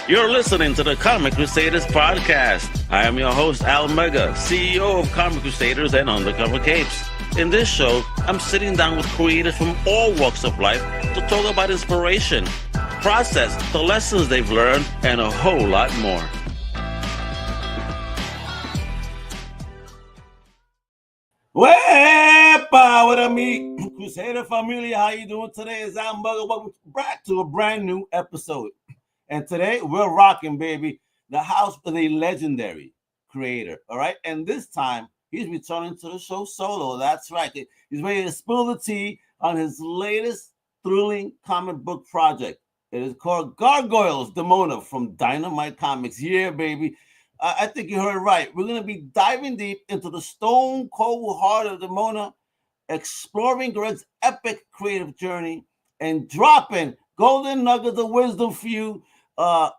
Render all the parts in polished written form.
You're listening to the Comic Crusaders Podcast. I am your host, Al Mega, CEO of Comic Crusaders and Undercover Capes. In this show, I'm sitting down with creators from all walks of life to talk about inspiration, process, the lessons they've learned, and a whole lot more. Wepa, what up, me Crusader family? How you doing today? It's Al Mega. Welcome back to a brand new episode. And today we're rocking, baby, the house of a legendary creator. All right. And this time he's returning to the show solo. That's right. He's ready to spill the tea on his latest thrilling comic book project. It is called Gargoyles, Demona from Dynamite Comics. Yeah, baby. I think you heard right. We're going to be diving deep into the stone cold heart of Demona, exploring Greg's epic creative journey, and dropping golden nuggets of wisdom for you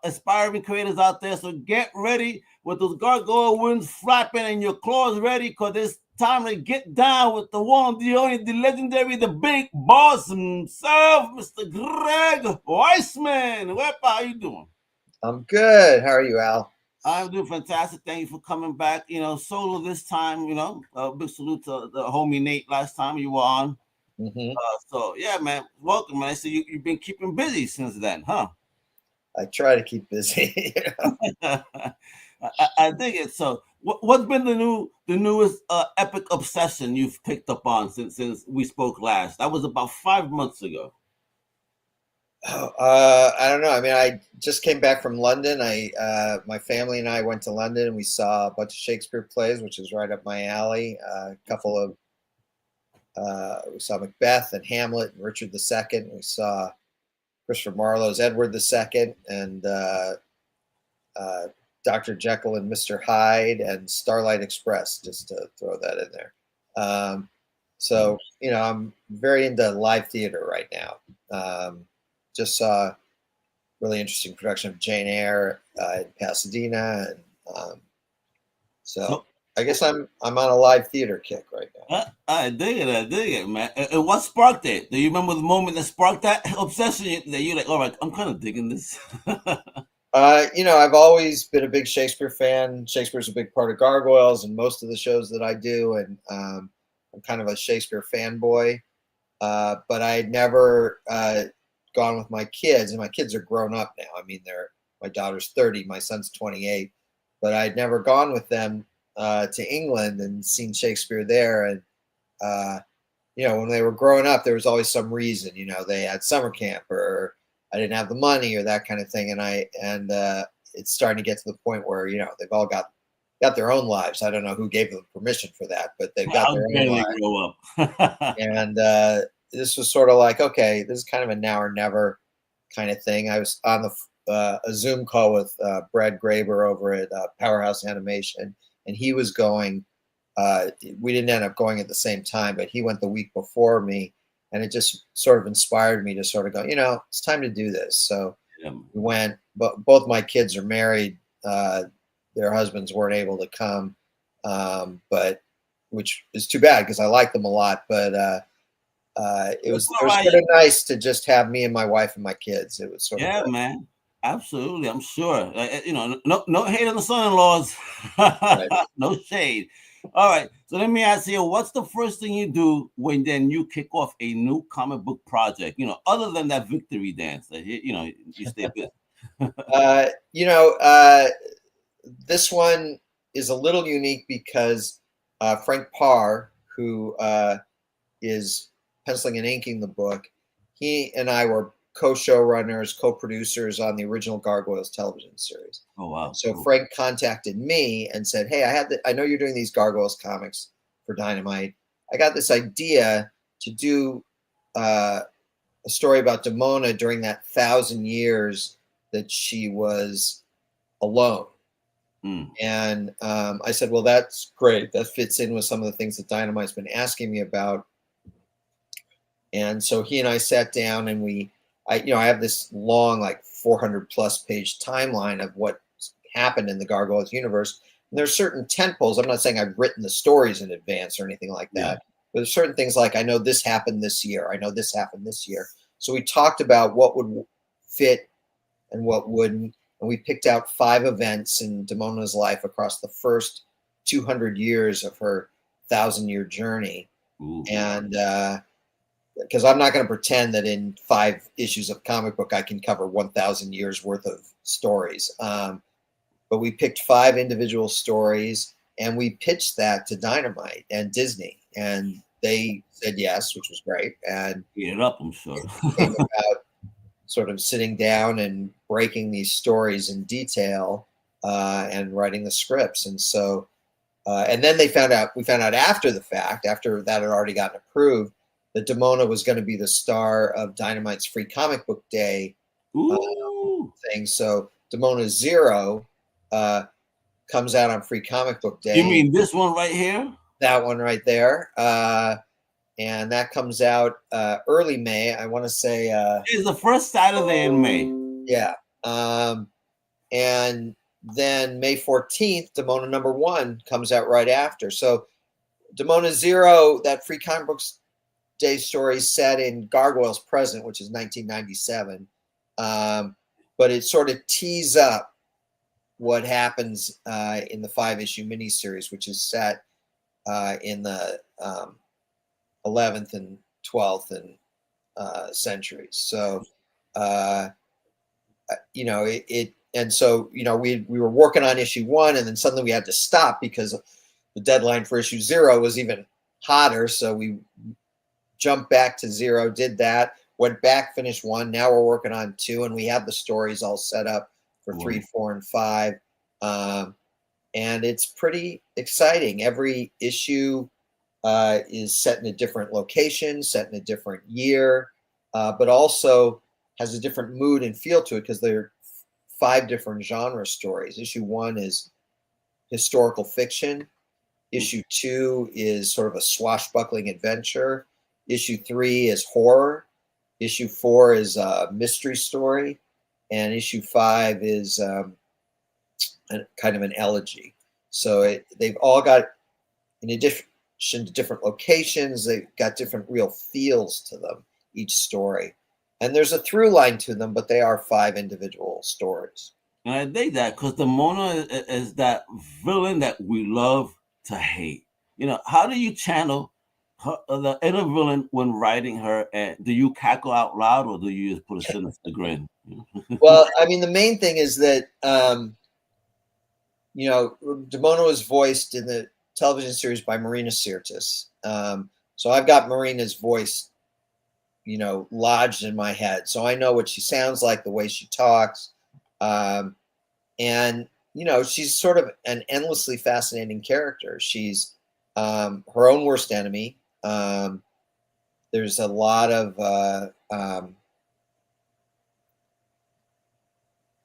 aspiring creators out there. So get ready with those gargoyle wings flapping and your claws ready, because it's time to get down with the one, the only, the legendary, the big boss himself, Mr. Greg Weisman. How you doing? I'm good. How are you, Al? I'm doing fantastic. Thank you for coming back. Solo this time. Big salute to the homie Nate last time you were on. Mm-hmm. So yeah, man, welcome, man. So you've been keeping busy since then, huh? I try to keep busy. I think it's so. What's been the newest epic obsession you've picked up on since we spoke last? That was about 5 months ago. I don't know. I mean, I just came back from London. My family and I went to London and we saw a bunch of Shakespeare plays, which is right up my alley. We saw Macbeth and Hamlet and Richard II. We saw Christopher Marlowe's Edward II and Dr. Jekyll and Mr. Hyde and Starlight Express, just to throw that in there. So, I'm very into live theater right now. Just saw a really interesting production of Jane Eyre in Pasadena. And so I guess I'm on a live theater kick right now. I dig it, man. And what sparked it? Do you remember the moment that sparked that obsession that you're like, all right, I'm kind of digging this? I've always been a big Shakespeare fan. Shakespeare's a big part of Gargoyles and most of the shows that I do. And I'm kind of a Shakespeare fanboy. But I'd never gone with my kids, and my kids are grown up now. I mean, my daughter's 30, my son's 28, but I'd never gone with them to England and seen Shakespeare there. And when they were growing up, there was always some reason. They had summer camp, or I didn't have the money, or that kind of thing. And it's starting to get to the point where they've all got their own lives. I don't know who gave them permission for that, but they've got their own lives. Grow up. And this was sort of like, okay, this is kind of a now or never kind of thing. I was on a Zoom call with Brad Graber over at Powerhouse Animation, and he was going. We didn't end up going at the same time, but he went the week before me, and it just sort of inspired me to sort of go, it's time to do this. So we went. But both my kids are married. Their husbands weren't able to come, but which is too bad because I like them a lot. But it was sort of nice to just have me and my wife and my kids. It was sort of man, absolutely. I'm sure. No hate on the son-in-laws. Right. No shade. All right. So let me ask you, what's the first thing you do when then you kick off a new comic book project? Other than that victory dance that you stay busy. This one is a little unique because Frank Parr, who is penciling and inking the book, he and I were co-showrunners, co-producers on the original Gargoyles television series. Oh, wow. So cool. Frank contacted me and said, hey, I know you're doing these Gargoyles comics for Dynamite. I got this idea to do a story about Demona during that 1,000 years that she was alone. And I said, well, that's great. That fits in with some of the things that Dynamite's been asking me about. And so he and I sat down and I have this long, like 400 plus page timeline of what happened in the Gargoyles universe. And there's certain tentpoles. I'm not saying I've written the stories in advance or anything like that, but there's certain things like, I know this happened this year. I know this happened this year. So we talked about what would fit and what wouldn't. and we picked out 5 events in Demona's life across the first 200 years of her 1,000-year journey. Ooh. And because I'm not going to pretend that in 5 issues of comic book I can cover 1,000 years worth of stories. But we picked 5 individual stories, and we pitched that to Dynamite and Disney, and they said yes, which was great. And Eat it up, I'm sure. it came about sort of sitting down and breaking these stories in detail and writing the scripts. And so, and then we found out after the fact, after that had already gotten approved, that Demona was going to be the star of Dynamite's Free Comic Book Day thing. So Demona 0 comes out on Free Comic Book Day. You mean this one right here? That one right there. And that comes out early May. I want to say it's the first Saturday in May. Yeah. And then May 14th, Demona number 1 comes out right after. So Demona 0, that Free Comic Books Day story, set in Gargoyles present, which is 1997. But it sort of tees up what happens in the 5-issue miniseries, which is set in the 11th and 12th and centuries. So, and so, we were working on issue 1, and then suddenly we had to stop because the deadline for issue 0 was even hotter. So we jumped back to 0, did that, went back, finished 1. Now we're working on 2, and we have the stories all set up for 3, 4, and 5. And it's pretty exciting. Every issue is set in a different location, set in a different year, but also has a different mood and feel to it because there are 5 different genre stories. Issue 1 is historical fiction. Issue 2 is sort of a swashbuckling adventure. Issue 3 is horror. Issue 4 is a mystery story. And issue 5 is kind of an elegy. So they've all got, in addition to different locations, they've got different real feels to them, each story. And there's a through line to them, but they are 5 individual stories. And I dig that because Demona is that villain that we love to hate. How do you channel the inner villain when writing her? And do you cackle out loud, or do you just put a sinister grin? Well, I mean, the main thing is that, Demona was voiced in the television series by Marina Sirtis. So I've got Marina's voice, lodged in my head. So I know what she sounds like, the way she talks. And, she's sort of an endlessly fascinating character. She's her own worst enemy. There's a lot of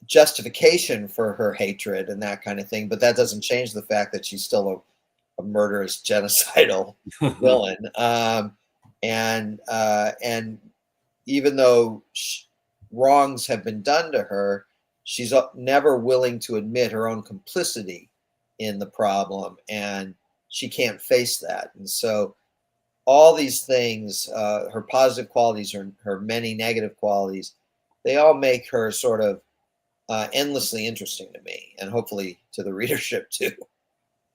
justification for her hatred and that kind of thing, but that doesn't change the fact that she's still a murderous, genocidal villain. And even though wrongs have been done to her, she's never willing to admit her own complicity in the problem, and she can't face that. And so all these things, her positive qualities, her many negative qualities, they all make her sort of endlessly interesting to me, and hopefully to the readership too.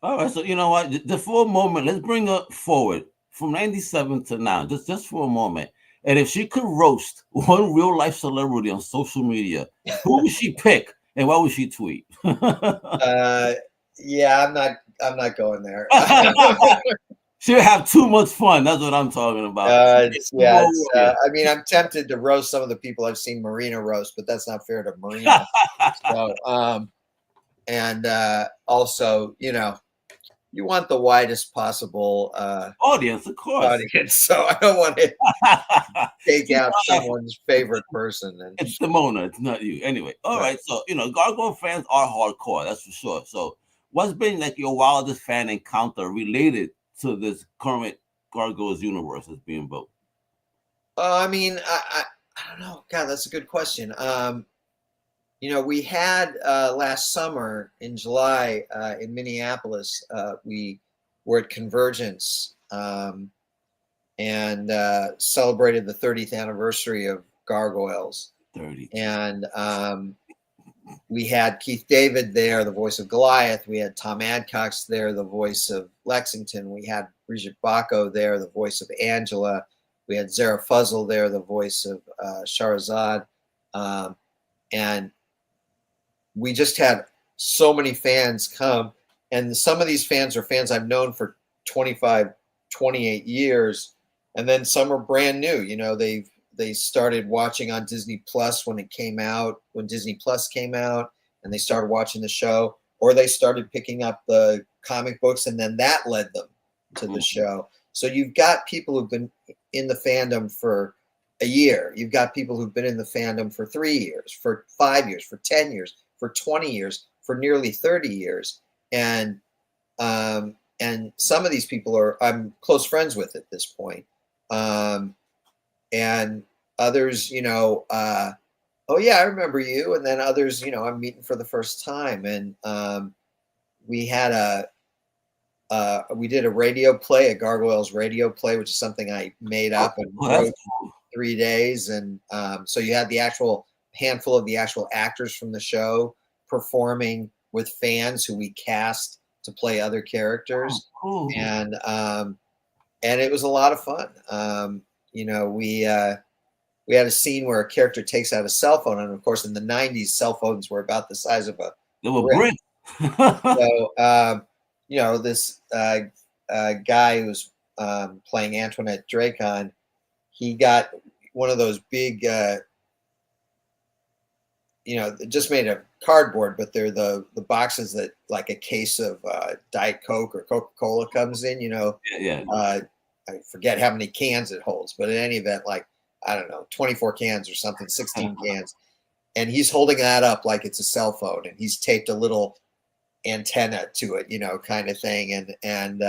All right, so you know what? Just for a moment, let's bring her forward from 97 to now, just for a moment. And if she could roast one real life celebrity on social media, who would she pick, and what would she tweet? Yeah, I'm not going there. She'll have too much fun. That's what I'm talking about. I mean, I'm tempted to roast some of the people I've seen Marina roast, but that's not fair to Marina. So, also, you want the widest possible audience, of course. So I don't want to take out someone's favorite person. It's Demona, it's not you. Anyway, all right. So Gargoyle fans are hardcore, that's for sure. So, what's been like your wildest fan encounter related to this current Gargoyles universe that's being built? I mean, I don't know. God, that's a good question. We had last summer in July in Minneapolis, we were at Convergence and celebrated the 30th anniversary of Gargoyles. 30. And We had Keith David there, the voice of Goliath. We had Tom Adcox there, the voice of Lexington. We had Brigitte Bako there, the voice of Angela. We had Zara Fuzzle there, the voice of Shahrazad. And we just had so many fans come. And some of these fans are fans I've known for 25, 28 years. And then some are brand new. You know, they started watching on Disney Plus when Disney Plus came out, and they started watching the show, or they started picking up the comic books, and then that led them to the show. So you've got people who've been in the fandom for a year. You've got people who've been in the fandom for 3 years, for 5 years, for 10 years, for 20 years, for nearly 30 years. And some of these people I'm close friends with at this point. And others, you know, oh yeah, I remember you. And then others, you know, I'm meeting for the first time. And we did a radio play, a Gargoyles radio play, which is something I made up and wrote 3 days. And so you had the actual handful of the actual actors from the show performing with fans who we cast to play other characters. Oh, cool. And it was a lot of fun. You know, we had a scene where a character takes out a cell phone, and of course, in the '90s, cell phones were about the size of a brick. So, you know, this guy who's playing Antoinette Dracon, he got one of those big, you know, just made of cardboard, but they're the boxes that like a case of Diet Coke or Coca-Cola comes in. You know, Yeah. I forget how many cans it holds, but in any event, like, I don't know, 24 cans or something, 16 cans. And he's holding that up like it's a cell phone, and he's taped a little antenna to it, you know, kind of thing. And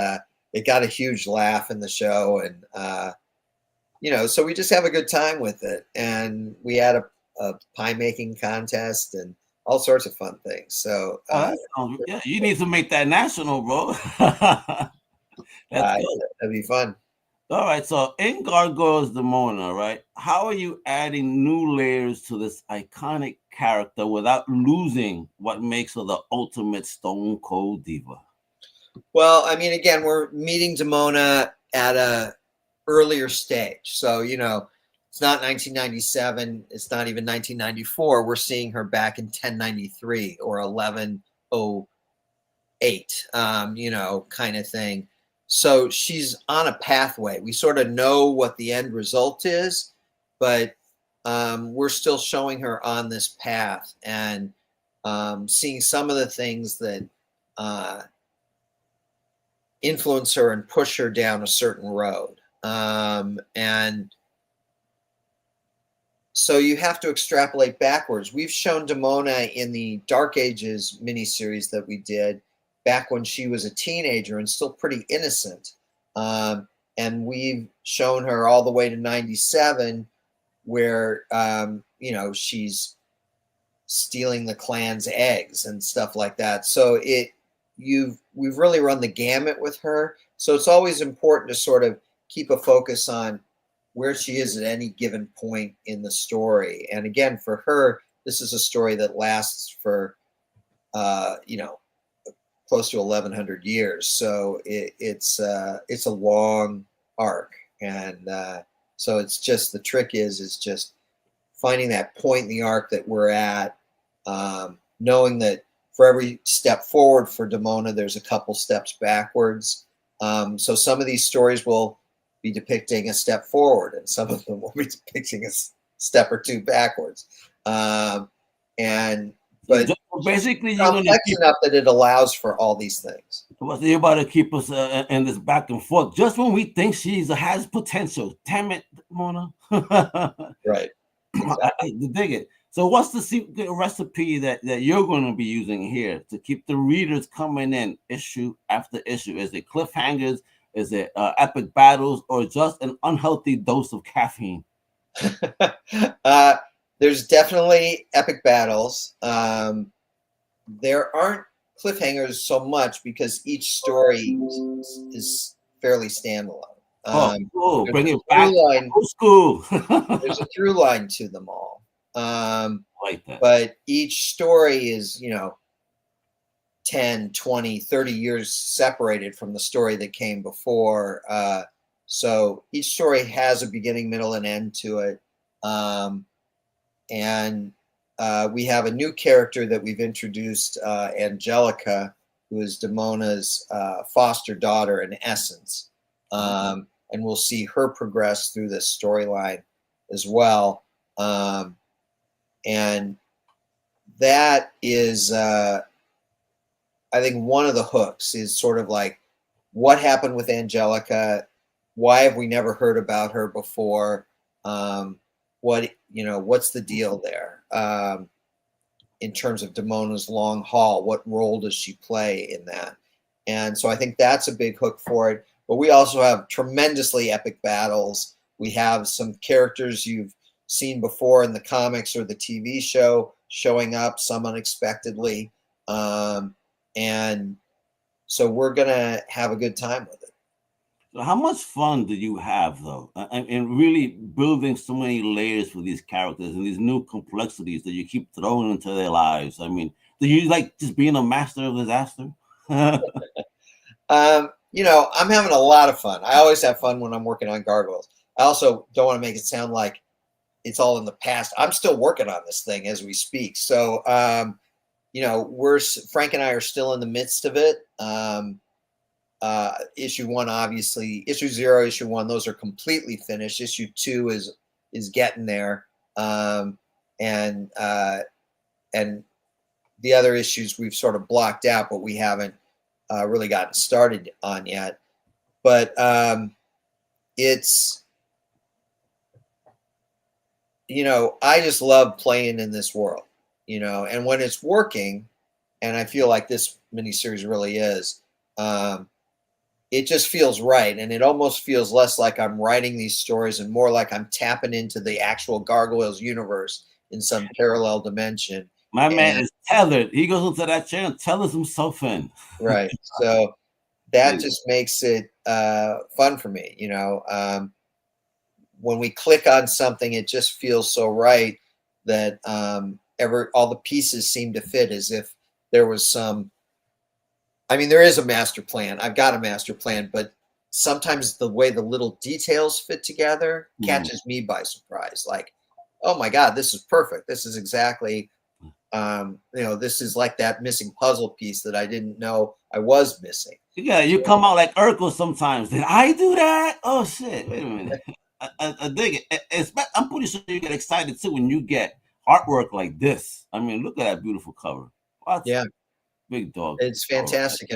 it got a huge laugh in the show. And, you know, so we just have a good time with it. And we had a pie making contest and all sorts of fun things. So, yeah, you need to make that national, bro. That'd be fun. All right, so in Gargoyles Demona, right? How are you adding new layers to this iconic character without losing what makes her the ultimate stone cold diva? Well, I mean, again, we're meeting Demona at a earlier stage. So, you know, it's not 1997. It's not even 1994. We're seeing her back in 1093 or 1108, you know, kind of thing. So she's on a pathway. We sort of know what the end result is, but we're still showing her on this path and seeing some of the things that influence her and push her down a certain road. And so you have to extrapolate backwards. We've shown Demona in the Dark Ages miniseries that we did back when she was a teenager and still pretty innocent. And we've shown her all the way to 97, where, you know, she's stealing the clan's eggs and stuff like that. So we've really run the gamut with her. So it's always important to sort of keep a focus on where she is at any given point in the story. And again, for her, this is a story that lasts for, you know, close to 1,100 years. So it's a long arc. And so it's just, the trick is just finding that point in the arc that we're at, knowing that for every step forward for Demona, there's a couple steps backwards. So some of these stories will be depicting a step forward, and some of them will be depicting a step or two backwards. But basically, you're complex enough that it allows for all these things. You're about to keep us in this back and forth. Just when we think has potential, damn it, Mona. Right. Exactly. I dig it. So, what's the secret recipe that you're going to be using here to keep the readers coming in issue after issue? Is it cliffhangers? Is it epic battles, or just an unhealthy dose of caffeine? There's definitely epic battles. There aren't cliffhangers so much because each story is fairly standalone. Bring it back to school. There's a through line to them all. like that. But each story is, 10, 20, 30 years separated from the story that came before. So each story has a beginning, middle, and end to it. And we have a new character that we've introduced, Angelica, who is Demona's foster daughter in essence. And we'll see her progress through this storyline as well. And that is, I think one of the hooks is sort of like, what happened with Angelica? Why have we never heard about her before? What's the deal there? In terms of Demona's long haul, what role does she play in that? And so I think that's a big hook for it. But we also have tremendously epic battles. We have some characters you've seen before in the comics or the TV show showing up, some unexpectedly. And so we're going to have a good time with it. So how much fun do you have, though, and really building so many layers for these characters and these new complexities that you keep throwing into their lives? I mean, do you like just being a master of disaster? I'm having a lot of fun. I always have fun when I'm working on Gargoyles. I also don't want to make it sound like it's all in the past. I'm still working on this thing as we speak. So, Frank and I are still in the midst of it. Issue 1, obviously, issue 0, issue 1, those are completely finished. Issue 2 is getting there. And the other issues we've sort of blocked out, but we haven't really gotten started on yet. But it's, I just love playing in this world, and when it's working, and I feel like this miniseries really is, it just feels right. And it almost feels less like I'm writing these stories and more like I'm tapping into the actual Gargoyles universe in some parallel dimension. My man is tethered. He goes into that chair and tethers himself in. Right. So that just makes it fun for me. When we click on something, it just feels so right that all the pieces seem to fit as if there was there is a master plan. I've got a master plan, but sometimes the way the little details fit together catches me by surprise. Like, oh my God, this is perfect. This is exactly, this is like that missing puzzle piece that I didn't know I was missing. Yeah, you come out like Urkel sometimes. Did I do that? Oh shit! Wait a minute. I dig it. I'm pretty sure you get excited too when you get artwork like this. I mean, look at that beautiful cover. What? Yeah. Big dog. It's fantastic.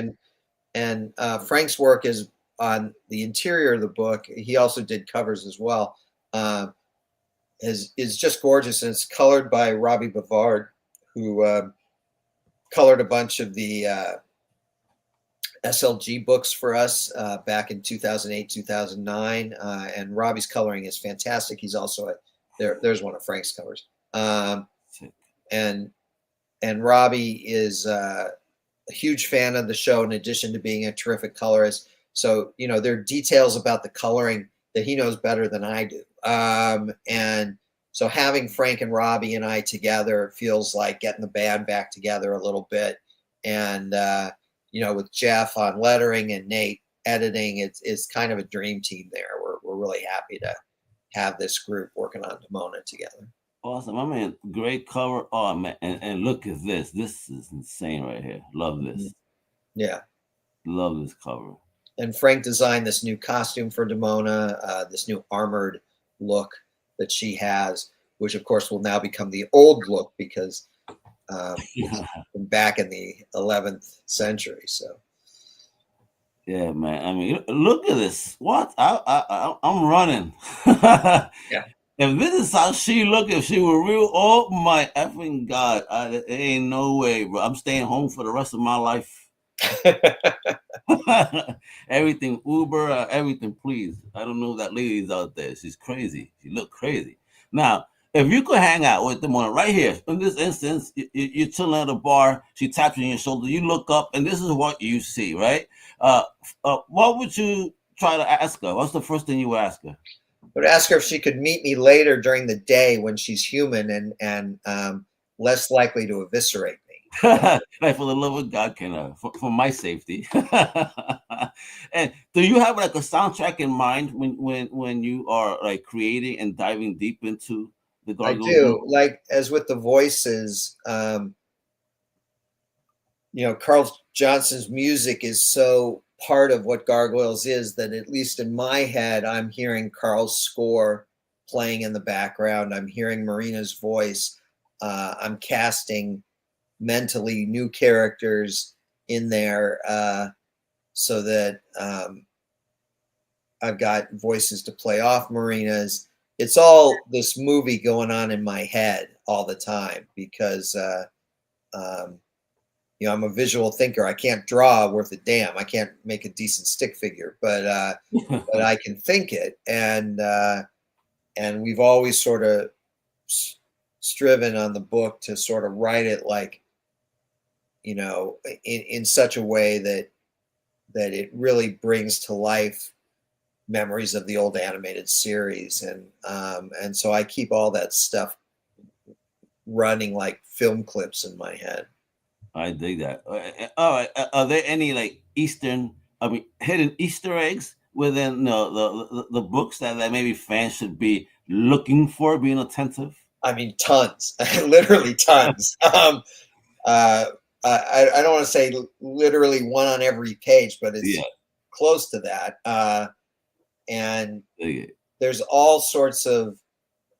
And Frank's work is on the interior of the book. He also did covers as well. Is just gorgeous, and it's colored by Robbie Bavard, who colored a bunch of the SLG books for us back in 2008, 2009. And Robbie's coloring is fantastic. He's also there's one of Frank's covers. And Robbie is a huge fan of the show, in addition to being a terrific colorist. So, there are details about the coloring that he knows better than I do. And so having Frank and Robbie and I together feels like getting the band back together a little bit. And, with Jeff on lettering and Nate editing, it's kind of a dream team there. We're really happy to have this group working on Demona together. Awesome. I mean, great cover. Oh, man. And look at this. This is insane right here. Love this. Yeah. Love this cover. And Frank designed this new costume for Demona, this new armored look that she has, which, of course, will now become the old look because from back in the 11th century. So. Yeah, man. I mean, look at this. What? I'm running. Yeah. If this is how she looked, if she were real, oh my effing God, there ain't no way, bro. I'm staying home for the rest of my life. Everything Uber, everything, please. I don't know if that lady's out there. She's crazy. She look crazy. Now, if you could hang out with Demona right here, in this instance, you're chilling at a bar, she taps you on your shoulder, you look up, and this is what you see, right? What would you try to ask her? What's the first thing you would ask her? I would ask her if she could meet me later during the day when she's human and less likely to eviscerate me. Like for the love of God, can for my safety. And do you have like a soundtrack in mind when you are like creating and diving deep into the I Gargoyles? do, like as with the voices, Carl Johnson's music is so part of what Gargoyles is that at least in my head, I'm hearing Carl's score playing in the background. I'm hearing Marina's voice. I'm casting mentally new characters in there so that I've got voices to play off Marina's. It's all this movie going on in my head all the time because I'm a visual thinker. I can't draw worth a damn. I can't make a decent stick figure, but I can think it. And we've always sort of striven on the book to sort of write it like, in such a way that it really brings to life memories of the old animated series. And so I keep all that stuff running like film clips in my head. I dig that. All right. Are there any like hidden Easter eggs within the books that maybe fans should be looking for, being attentive? I mean, tons, literally tons. I don't want to say literally one on every page, but it's close to that. And there's all sorts of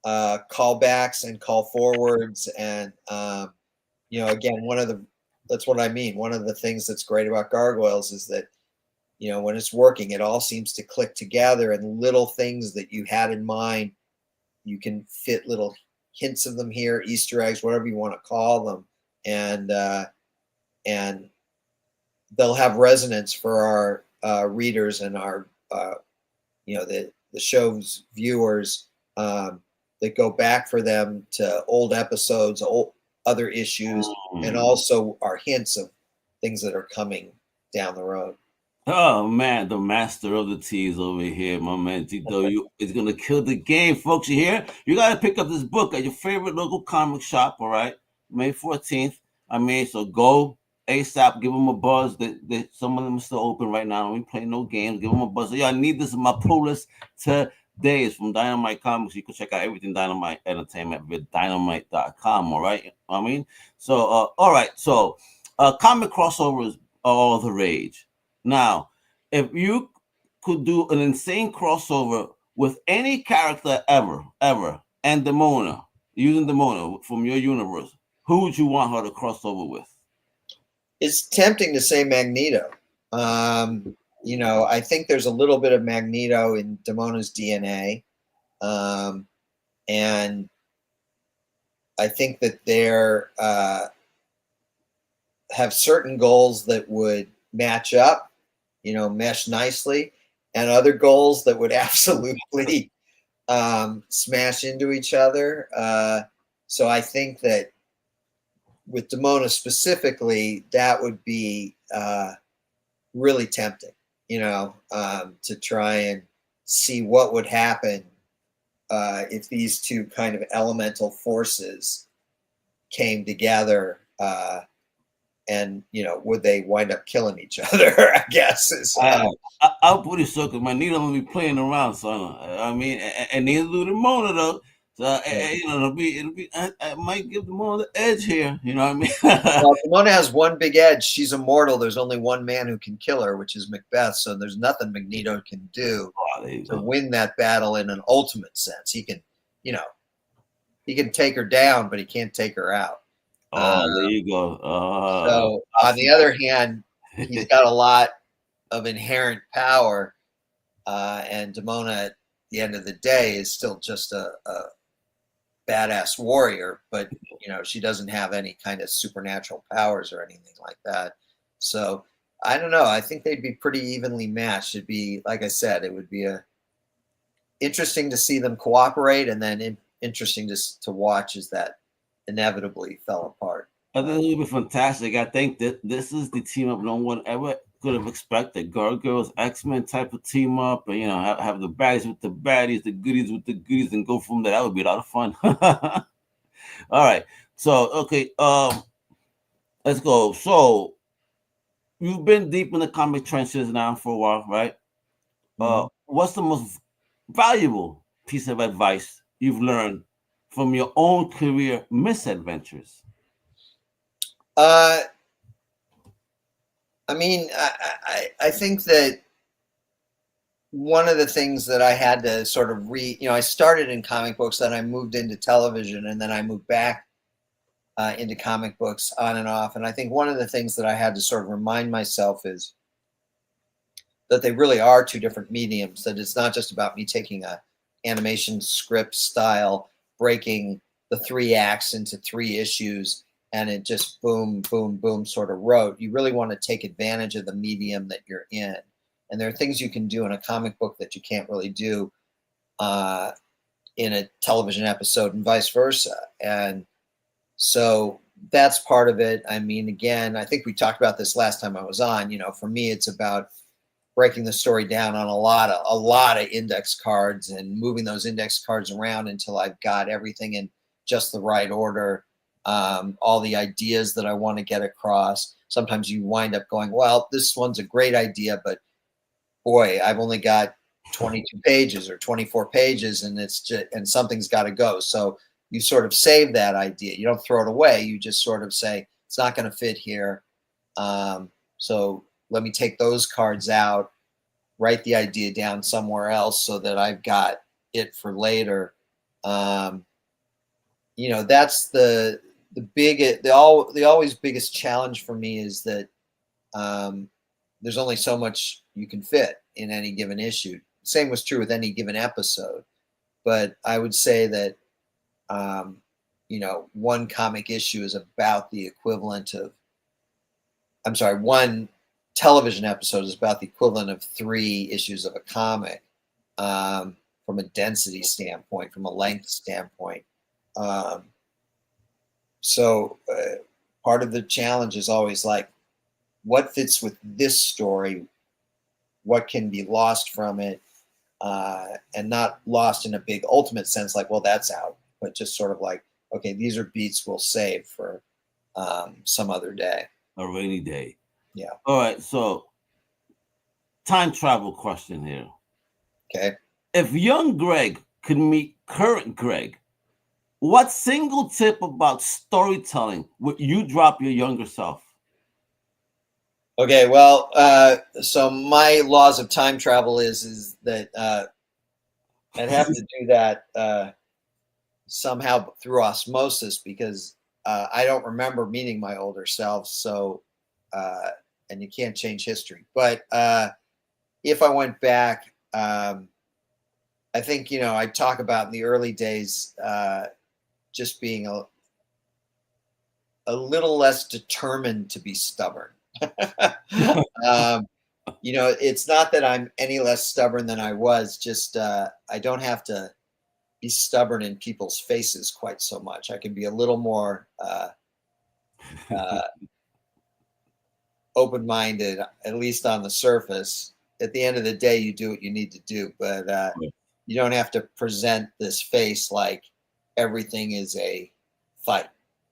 callbacks and call forwards, and again, that's what I mean. One of the things that's great about Gargoyles is that, when it's working, it all seems to click together, and little things that you had in mind, you can fit little hints of them here, Easter eggs, whatever you want to call them. And they'll have resonance for our readers and our, the show's viewers that go back for them to old episodes, other issues, and also are hints of things that are coming down the road. Oh man, the master of the tease over here, my man Tito. Is gonna kill the game, folks. You hear? You gotta pick up this book at your favorite local comic shop. All right, May 14th. So go ASAP. Give them a buzz. Some of them are still open right now. We play no games. Give them a buzz. I need this in my pull list today. It's from Dynamite Comics. You can check out everything Dynamite Entertainment with dynamite.com. All right. So all right. So comic crossovers are all the rage. Now, if you could do an insane crossover with any character ever, and Demona, using Demona from your universe, who would you want her to cross over with? It's tempting to say Magneto. I think there's a little bit of Magneto in Demona's DNA. And I think that they're have certain goals that would match up, mesh nicely, and other goals that would absolutely smash into each other. So I think that with Demona specifically, that would be really tempting, to try and see what would happen if these two kind of elemental forces came together. And would they wind up killing each other? I guess I'll put it so because Magneto will be playing around, son. I mean, and neither do Demona though. So it'll be. I might give Demona the edge here. You know what I mean? Well, Demona has one big edge. She's immortal. There's only one man who can kill her, which is Macbeth. So there's nothing Magneto can do to win that battle in an ultimate sense. He can, he can take her down, but he can't take her out. There you go. So on the other hand, he's got a lot of inherent power, and Demona at the end of the day is still just a badass warrior, but she doesn't have any kind of supernatural powers or anything like that. So I don't know. I think they'd be pretty evenly matched. It'd be, like I said, it would be interesting to see them cooperate, and then interesting to watch as that inevitably fell apart. I think it would be fantastic. I think that this is the team up no one ever could have expected. Gargoyles, X-Men type of team up, and have the baddies with the baddies, the goodies with the goodies, and go from there. That would be a lot of fun. All right, So okay, let's go. So you've been deep in the comic trenches now for a while, right? What's the most valuable piece of advice you've learned from your own career misadventures? I mean, I think that one of the things that I had to sort of I started in comic books, then I moved into television, and then I moved back into comic books on and off. And I think one of the things that I had to sort of remind myself is that they really are two different mediums, that it's not just about me taking a animation script style, breaking the 3 acts into 3 issues, and it just boom, boom, boom sort of wrote. You really want to take advantage of the medium that you're in. And there are things you can do in a comic book that you can't really do in a television episode, and vice versa. And so that's part of it. I mean, again, I think we talked about this last time I was on. For me, it's about breaking the story down on a lot of index cards and moving those index cards around until I've got everything in just the right order. All the ideas that I want to get across. Sometimes you wind up going, well, this one's a great idea, but boy, I've only got 22 pages or 24 pages, and and something's got to go. So you sort of save that idea. You don't throw it away. You just sort of say, it's not going to fit here. So let me take those cards out, write the idea down somewhere else so that I've got it for later. That's the always biggest challenge for me, is that there's only so much you can fit in any given issue. Same was true with any given episode. But I would say that, one comic issue is about the equivalent of, one television episode is about the equivalent of 3 issues of a comic, from a density standpoint, from a length standpoint. So part of the challenge is always like, what fits with this story? What can be lost from it? And not lost in a big ultimate sense, like, well, that's out, but just sort of like, okay, these are beats we'll save for some other day. A rainy day. Yeah. All right. So, time travel question here. Okay. If young Greg could meet current Greg, what single tip about storytelling would you drop your younger self? Okay. Well, so my laws of time travel is that I'd have to do that somehow through osmosis, because I don't remember meeting my older self. So, and you can't change history. But if I went back, I think, I talk about in the early days just being a little less determined to be stubborn. It's not that I'm any less stubborn than I was, just I don't have to be stubborn in people's faces quite so much. I can be a little more open-minded, at least on the surface. At the end of the day, you do what you need to do, but you don't have to present this face like everything is a fight.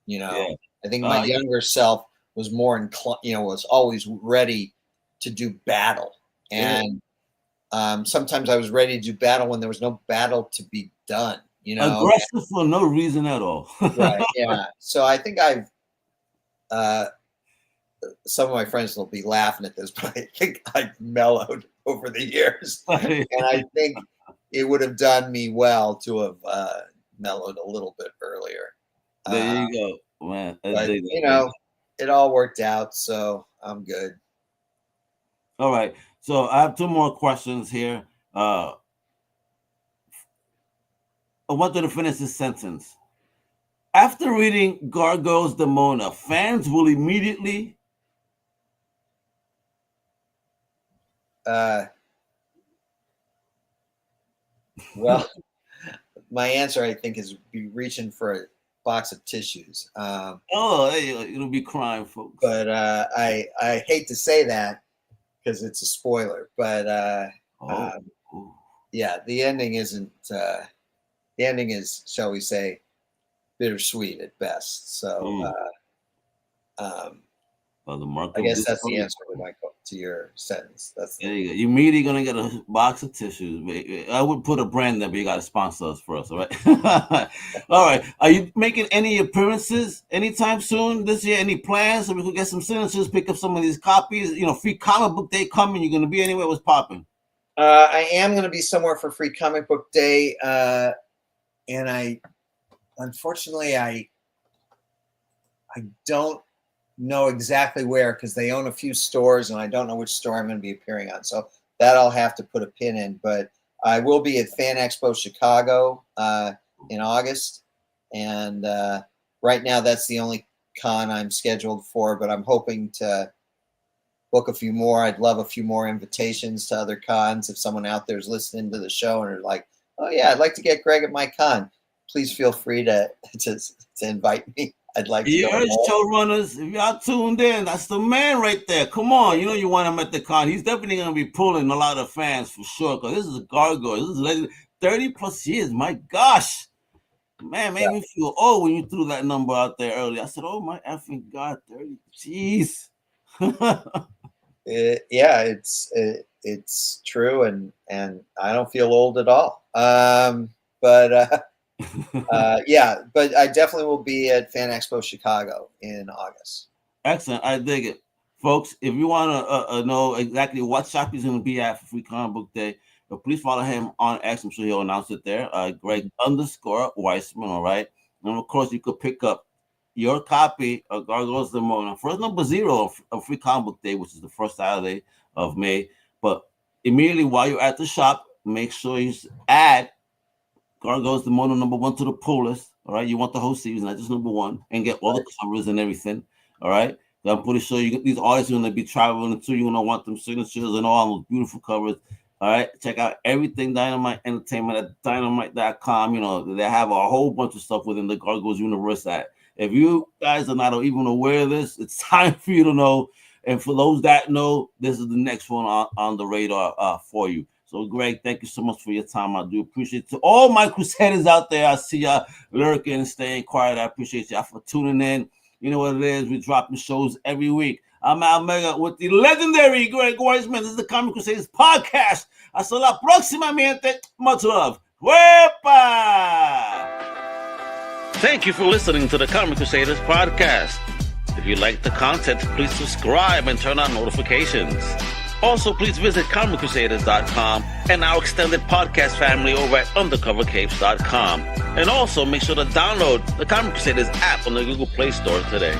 Yeah. I think my younger self was more inclined, was always ready to do battle. And sometimes I was ready to do battle when there was no battle to be done, Aggressive for no reason at all. Right. Yeah. So I think I've, some of my friends will be laughing at this, but I think I've mellowed over the years. And I think it would have done me well to have mellowed a little bit earlier. There you go, man. But, it all worked out, so I'm good. All right. So I have 2 more questions here. I wanted to finish this sentence. After reading Gargoyles Demona, fans will immediately... Well, my answer, I think, is be reaching for a box of tissues. It'll be crying, folks. But I hate to say that because it's a spoiler. But yeah, the ending isn't. The ending is, shall we say, bittersweet at best. So I guess that's the answer to your sentence. That's there you go. You're immediately gonna get a box of tissues. I would put a brand there, but you gotta sponsor us first, all right? All right. Are you making any appearances anytime soon this year? Any plans so we could get some signatures, pick up some of these copies? You know, free comic book day coming. You're gonna be anywhere? What's popping? I am gonna be somewhere for free comic book day, and I don't know exactly where because they own a few stores and I don't know which store I'm going to be appearing on. So that I'll have to put a pin in. But I will be at Fan Expo Chicago in August. And right now that's the only con I'm scheduled for, but I'm hoping to book a few more. I'd love a few more invitations to other cons. If someone out there is listening to the show and are like, oh yeah, I'd like to get Greg at my con, please feel free to invite me. I'd like to. You heard showrunners, if y'all tuned in, that's the man right there. Come on, you know you want him at the con. He's definitely going to be pulling a lot of fans for sure, because this is a Gargoyle. This is legend. 30 plus years, my gosh. Man, made me feel old when you threw that number out there earlier. I said, oh my effing God, 30. Jeez. It's true, and I don't feel old at all. But I definitely will be at Fan Expo Chicago in August. Excellent. I dig it. Folks, if you want to know exactly what shop he's going to be at for Free Comic Book Day, please follow him on X. I'm sure he'll announce it there. Greg _Weisman, all right? And, of course, you could pick up your copy of Gargoyles Demona, first number 0 of Free Comic Book Day, which is the first Saturday of May. But immediately while you're at the shop, make sure you add Gargoyles Demona number 1 to the pull list. All right, you want the whole series, not just number 1, and get all the covers and everything. All right, I'm pretty sure these artists are going to be traveling too. You're going to want them signatures and all those beautiful covers. All right, check out everything Dynamite Entertainment at dynamite.com. You know, they have a whole bunch of stuff within the Gargoyles universe. If you guys are not even aware of this, it's time for you to know. And for those that know, this is the next one on the radar for you. So, Greg, thank you so much for your time. I do appreciate it. To all my Crusaders out there, I see y'all lurking and staying quiet. I appreciate y'all for tuning in. You know what it is. We're dropping shows every week. I'm Al Mega with the legendary Greg Weisman. This is the Comic Crusaders Podcast. Hasta la próxima, mi gente. Much love. Wepa! Thank you for listening to the Comic Crusaders Podcast. If you like the content, please subscribe and turn on notifications. Also, please visit ComicCrusaders.com and our extended podcast family over at UndercoverCapes.com. And also, make sure to download the Comic Crusaders app on the Google Play Store today.